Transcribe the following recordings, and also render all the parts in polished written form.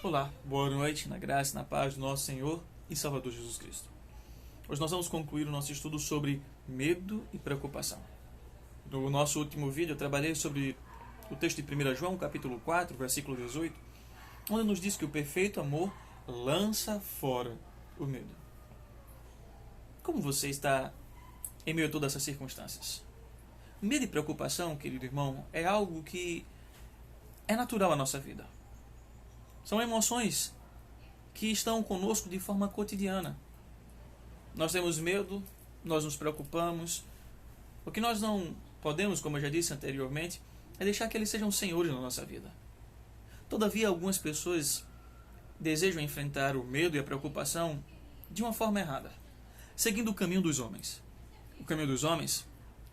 Olá, boa noite, na graça e na paz do nosso Senhor e Salvador Jesus Cristo. Hoje nós vamos concluir o nosso estudo sobre medo e preocupação. No nosso último vídeo eu trabalhei sobre o texto de 1 João, capítulo 4, versículo 18, onde nos diz que o perfeito amor lança fora o medo. Como você está em meio a todas essas circunstâncias? Medo e preocupação, querido irmão, é algo que é natural à nossa vida. São emoções que estão conosco de forma cotidiana. Nós temos medo, nós nos preocupamos. O que nós não podemos, como eu já disse anteriormente, é deixar que eles sejam senhores na nossa vida. Todavia, algumas pessoas desejam enfrentar o medo e a preocupação de uma forma errada, seguindo o caminho dos homens. O caminho dos homens,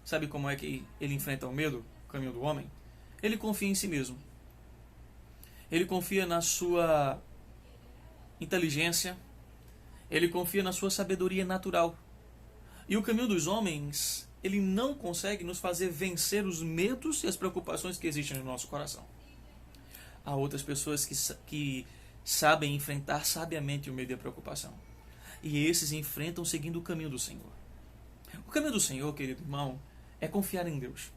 sabe como é que ele enfrenta o medo? O caminho do homem? Ele confia em si mesmo. Ele confia na sua inteligência, ele confia na sua sabedoria natural. E o caminho dos homens, ele não consegue nos fazer vencer os medos e as preocupações que existem no nosso coração. Há outras pessoas que sabem enfrentar sabiamente o medo e a preocupação. E esses enfrentam seguindo o caminho do Senhor. O caminho do Senhor, querido irmão, é confiar em Deus.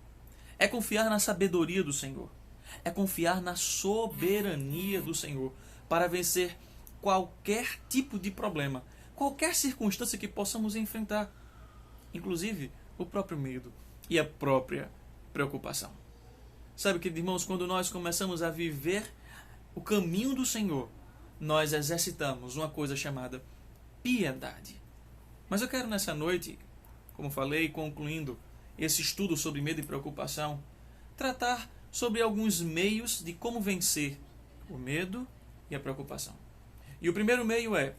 É confiar na sabedoria do Senhor. É confiar na soberania do Senhor para vencer qualquer tipo de problema, qualquer circunstância que possamos enfrentar, inclusive o próprio medo e a própria preocupação. Sabe, queridos irmãos, quando nós começamos a viver o caminho do Senhor, nós exercitamos uma coisa chamada piedade. Mas eu quero nessa noite, como falei, concluindo esse estudo sobre medo e preocupação, tratar sobre alguns meios de como vencer o medo e a preocupação. E o primeiro meio é: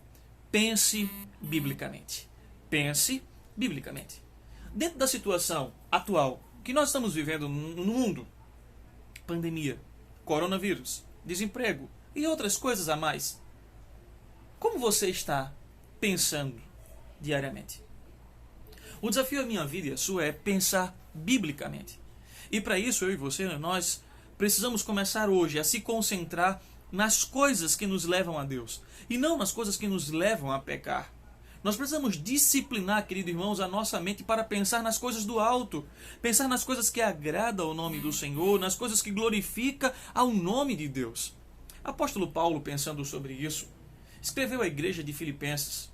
pense biblicamente. Pense biblicamente. Dentro da situação atual que nós estamos vivendo no mundo, pandemia, coronavírus, desemprego e outras coisas a mais, como você está pensando diariamente? O desafio da minha vida e a sua é pensar biblicamente. E para isso, eu e você, nós precisamos começar hoje a se concentrar nas coisas que nos levam a Deus e não nas coisas que nos levam a pecar. Nós precisamos disciplinar, queridos irmãos, a nossa mente para pensar nas coisas do alto, pensar nas coisas que agradam ao nome do Senhor, nas coisas que glorificam ao nome de Deus. Apóstolo Paulo, pensando sobre isso, escreveu à igreja de Filipenses,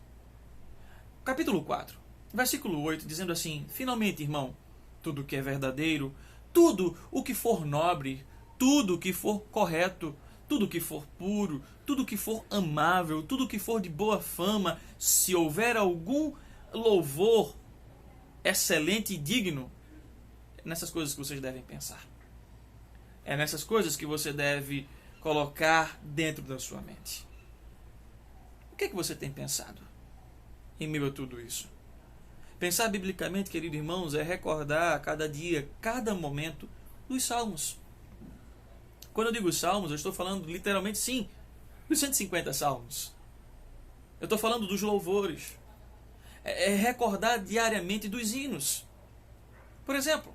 capítulo 4, versículo 8, dizendo assim: finalmente, irmão, tudo que é verdadeiro, tudo o que for nobre, tudo o que for correto, tudo o que for puro, tudo o que for amável, tudo o que for de boa fama, se houver algum louvor excelente e digno, é nessas coisas que vocês devem pensar. É nessas coisas que você deve colocar dentro da sua mente. O que é que você tem pensado em meio a tudo isso? Pensar biblicamente, queridos irmãos, é recordar a cada dia, cada momento, dos salmos. Quando eu digo salmos, eu estou falando literalmente, sim, dos 150 salmos. Eu estou falando dos louvores. É recordar diariamente dos hinos. Por exemplo,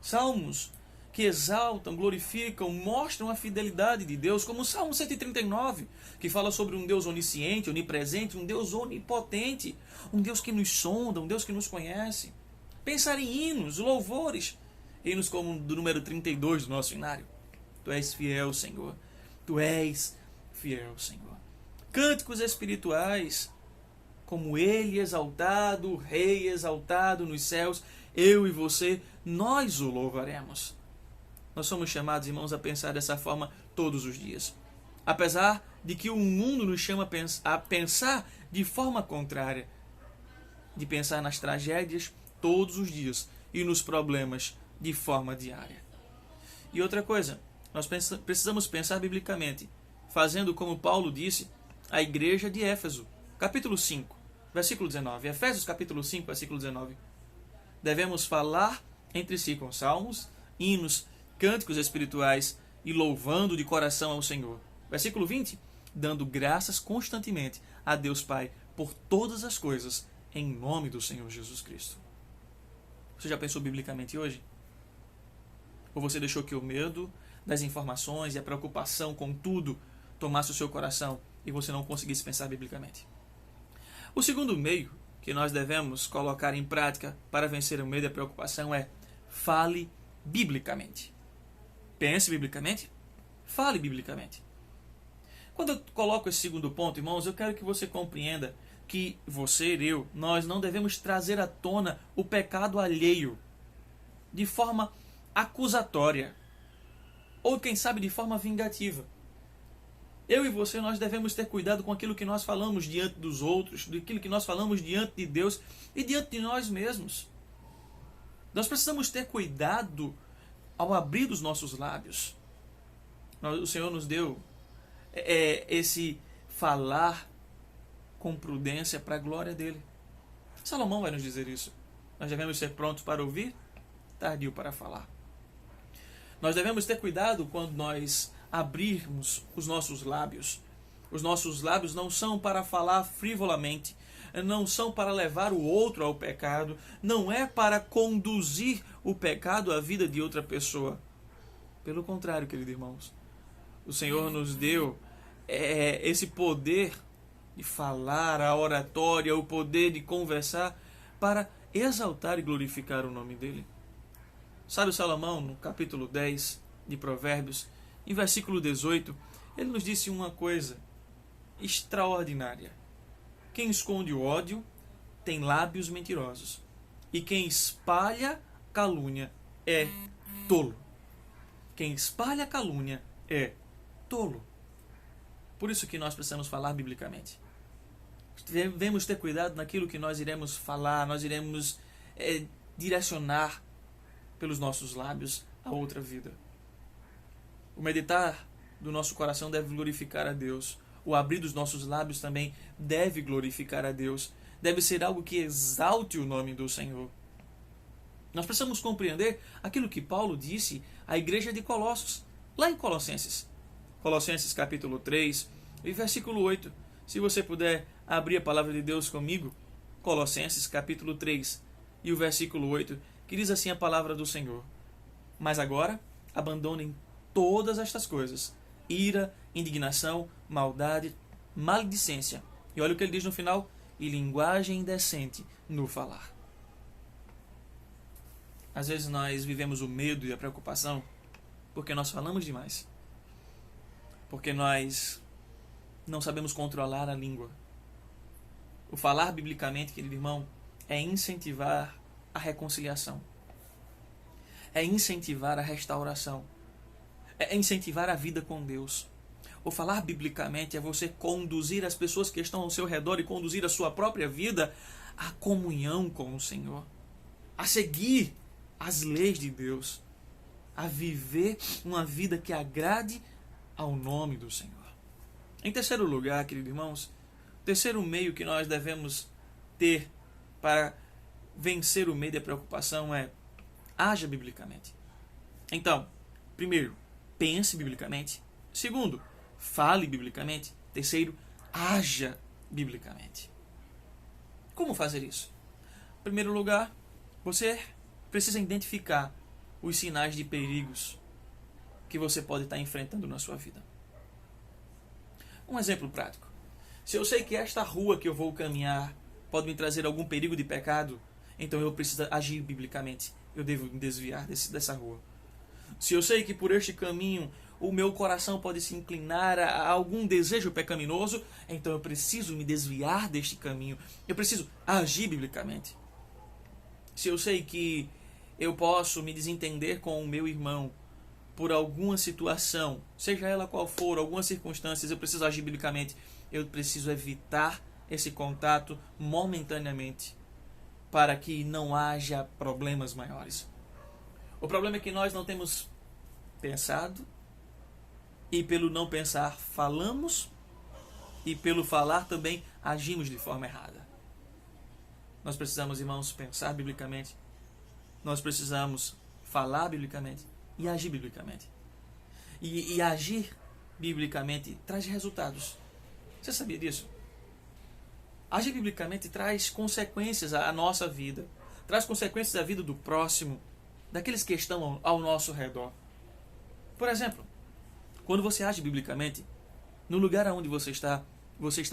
salmos que exaltam, glorificam, mostram a fidelidade de Deus, como o Salmo 139, que fala sobre um Deus onisciente, onipresente, um Deus onipotente, um Deus que nos sonda, um Deus que nos conhece. Pensar em hinos, louvores, hinos como do número 32 do nosso hinário. Tu és fiel, Senhor. Tu és fiel, Senhor. Cânticos espirituais, como Ele exaltado, Rei exaltado nos céus, eu e você, nós o louvaremos. Nós somos chamados, irmãos, a pensar dessa forma todos os dias. Apesar de que o mundo nos chama a pensar de forma contrária, de pensar nas tragédias todos os dias e nos problemas de forma diária. E outra coisa, nós precisamos pensar biblicamente, fazendo como Paulo disse à igreja de Éfeso, capítulo 5, versículo 19. Efésios capítulo 5, versículo 19. Devemos falar entre si com salmos, hinos, cânticos espirituais e louvando de coração ao Senhor. Versículo 20. Dando graças constantemente a Deus Pai por todas as coisas, em nome do Senhor Jesus Cristo. Você já pensou biblicamente hoje? Ou você deixou que o medo das informações e a preocupação com tudo tomasse o seu coração e você não conseguisse pensar biblicamente. O segundo meio que nós devemos colocar em prática para vencer o medo e a preocupação é: fale biblicamente. Pense biblicamente, fale biblicamente. Quando eu coloco esse segundo ponto, irmãos, eu quero que você compreenda que você e eu, nós não devemos trazer à tona o pecado alheio de forma acusatória ou, quem sabe, de forma vingativa. Eu e você, nós devemos ter cuidado com aquilo que nós falamos diante dos outros, daquilo que nós falamos diante de Deus e diante de nós mesmos. Nós precisamos ter cuidado ao abrir os nossos lábios. O Senhor nos deu esse falar com prudência para a glória dele. Salomão vai nos dizer isso. Nós devemos ser prontos para ouvir, tardio para falar. Nós devemos ter cuidado quando nós abrirmos os nossos lábios. Os nossos lábios não são para falar frivolamente, não são para levar o outro ao pecado, não é para conduzir o pecado à vida de outra pessoa. Pelo contrário, queridos irmãos, o Senhor nos deu esse poder de falar, a oratória, o poder de conversar para exaltar e glorificar o nome dele. Sabe, Salomão, no capítulo 10 de Provérbios, em versículo 18, ele nos disse uma coisa extraordinária. Quem esconde o ódio tem lábios mentirosos, e quem espalha calúnia é tolo. Quem espalha calúnia é tolo. Por isso que nós precisamos falar biblicamente. Devemos ter cuidado naquilo que nós iremos falar, nós iremos direcionar pelos nossos lábios a outra vida. O meditar do nosso coração deve glorificar a Deus. O abrir dos nossos lábios também deve glorificar a Deus. Deve ser algo que exalte o nome do Senhor. Nós precisamos compreender aquilo que Paulo disse à igreja de Colossos, lá em Colossenses. Colossenses capítulo 3 e versículo 8. Se você puder abrir a palavra de Deus comigo, Colossenses capítulo 3 e o versículo 8, que diz assim a palavra do Senhor: Mas agora abandonem todas estas coisas: ira, indignação, maldade, maledicência. E olha o que ele diz no final: e linguagem indecente no falar. Às vezes nós vivemos o medo e a preocupação porque nós falamos demais. Porque nós não sabemos controlar a língua. O falar biblicamente, querido irmão, é incentivar a reconciliação. É incentivar a restauração. É incentivar a vida com Deus. O falar biblicamente é você conduzir as pessoas que estão ao seu redor e conduzir a sua própria vida à comunhão com o Senhor. A seguir as leis de Deus. A viver uma vida que agrade ao nome do Senhor. Em terceiro lugar, queridos irmãos, o terceiro meio que nós devemos ter para vencer o medo e a preocupação é: haja biblicamente. Então, primeiro, pense biblicamente. Segundo, fale biblicamente. Terceiro, haja biblicamente. Como fazer isso? Em primeiro lugar, você precisa identificar os sinais de perigos que você pode estar enfrentando na sua vida. Um exemplo prático. Se eu sei que esta rua que eu vou caminhar pode me trazer algum perigo de pecado, então eu preciso agir biblicamente. Eu devo me desviar dessa rua. Se eu sei que por este caminho o meu coração pode se inclinar a algum desejo pecaminoso, então eu preciso me desviar deste caminho. Eu preciso agir biblicamente. Se eu sei que eu posso me desentender com o meu irmão por alguma situação, seja ela qual for, algumas circunstâncias, eu preciso agir biblicamente. Eu preciso evitar esse contato momentaneamente para que não haja problemas maiores. O problema é que nós não temos pensado, e pelo não pensar falamos, e pelo falar também agimos de forma errada. Nós precisamos, irmãos, pensar biblicamente. Nós precisamos falar biblicamente e agir biblicamente. E agir biblicamente traz resultados. Você sabia disso? Agir biblicamente traz consequências à nossa vida. Traz consequências à vida do próximo, daqueles que estão ao nosso redor. Por exemplo, quando você age biblicamente, no lugar onde você está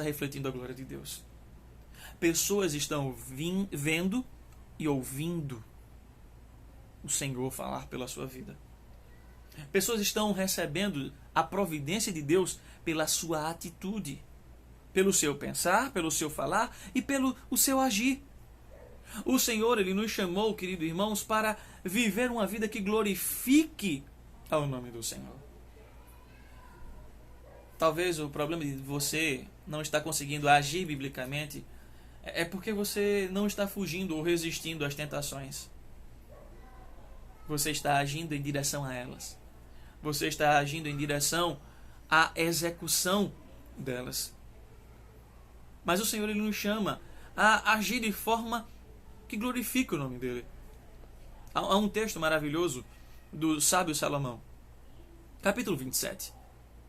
refletindo a glória de Deus. Pessoas estão vendo e ouvindo o Senhor falar pela sua vida. Pessoas estão recebendo a providência de Deus pela sua atitude, pelo seu pensar, pelo seu falar e pelo o seu agir. O Senhor, Ele nos chamou, queridos irmãos, para viver uma vida que glorifique ao nome do Senhor. Talvez o problema de você não estar conseguindo agir biblicamente é porque você não está fugindo ou resistindo às tentações. Você está agindo em direção a elas. Você está agindo em direção à execução delas. Mas o Senhor, Ele nos chama a agir de forma que glorifique o nome dEle. Há um texto maravilhoso do sábio Salomão. Capítulo 27.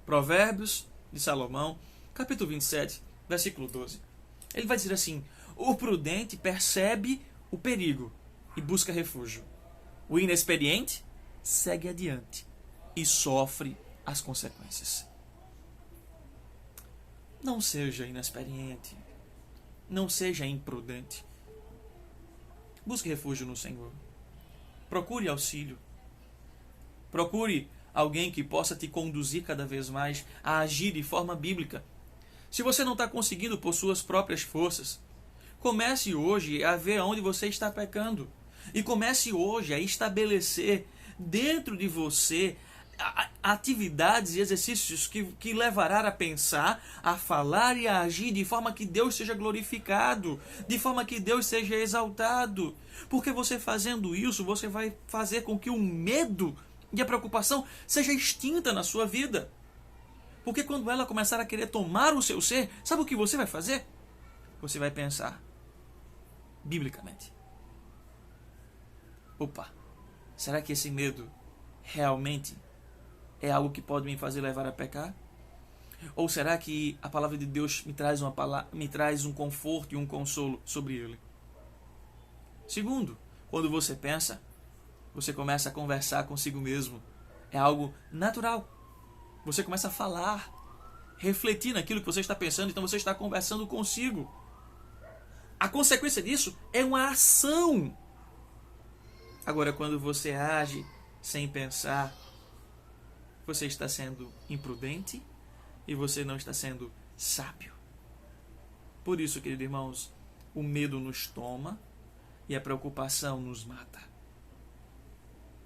Provérbios de Salomão, capítulo 27, versículo 12. Ele vai dizer assim: o prudente percebe o perigo e busca refúgio. O inexperiente segue adiante e sofre as consequências. Não seja inexperiente. Não seja imprudente. Busque refúgio no Senhor. Procure auxílio. Procure alguém que possa te conduzir cada vez mais a agir de forma bíblica. Se você não está conseguindo por suas próprias forças, comece hoje a ver onde você está pecando. E comece hoje a estabelecer dentro de você atividades e exercícios que levará a pensar, a falar e a agir de forma que Deus seja glorificado, de forma que Deus seja exaltado. Porque você fazendo isso, você vai fazer com que o medo e a preocupação seja extinta na sua vida. Porque quando ela começar a querer tomar o seu ser, sabe o que você vai fazer? Você vai pensar biblicamente. Opa, será que esse medo realmente é algo que pode me fazer levar a pecar? Ou será que a palavra de Deus me traz um conforto e um consolo sobre ele? Segundo, quando você pensa, você começa a conversar consigo mesmo. É algo natural. Você começa a falar, refletir naquilo que você está pensando, então você está conversando consigo. A consequência disso é uma ação. Agora, quando você age sem pensar, você está sendo imprudente e você não está sendo sábio. Por isso, queridos irmãos, o medo nos toma e a preocupação nos mata.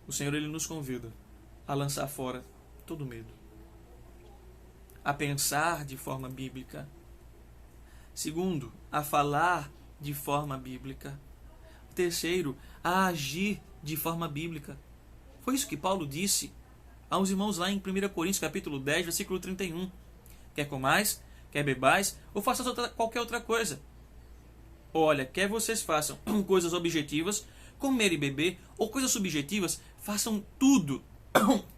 O Senhor, Ele nos convida a lançar fora todo medo, a pensar de forma bíblica. Segundo, a falar de forma bíblica. Terceiro, a agir de forma bíblica. Foi isso que Paulo disse aos irmãos lá em 1 Coríntios capítulo 10, versículo 31. Quer comais, quer bebais, ou façam qualquer outra coisa. Olha, quer vocês façam coisas objetivas, comer e beber, ou coisas subjetivas, façam tudo,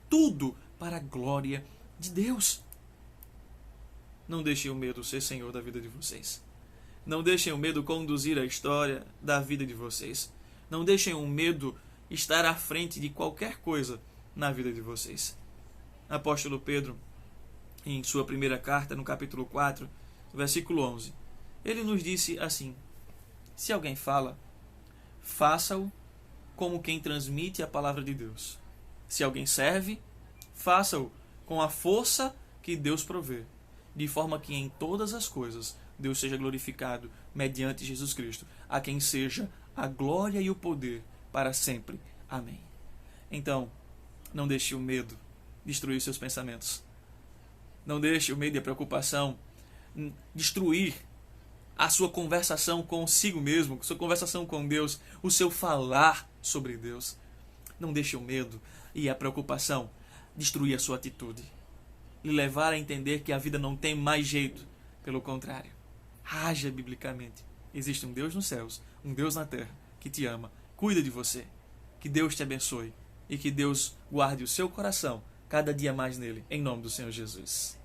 tudo para a glória de Deus. Não deixem o medo ser senhor da vida de vocês. Não deixem o medo conduzir a história da vida de vocês. Não deixem o medo estar à frente de qualquer coisa na vida de vocês. Apóstolo Pedro, em sua primeira carta, no capítulo 4, versículo 11, ele nos disse assim: se alguém fala, faça-o como quem transmite a palavra de Deus. Se alguém serve, faça-o com a força que Deus provê, de forma que em todas as coisas Deus seja glorificado mediante Jesus Cristo, a quem seja a glória e o poder para sempre. Amém. Então, não deixe o medo destruir seus pensamentos. Não deixe o medo e a preocupação destruir a sua conversação consigo mesmo, sua conversação com Deus, o seu falar sobre Deus. Não deixe o medo e a preocupação destruir a sua atitude, lhe levar a entender que a vida não tem mais jeito. Pelo contrário, haja biblicamente. Existe um Deus nos céus, um Deus na terra, que te ama, cuida de você. Que Deus te abençoe e que Deus guarde o seu coração cada dia mais nele, em nome do Senhor Jesus.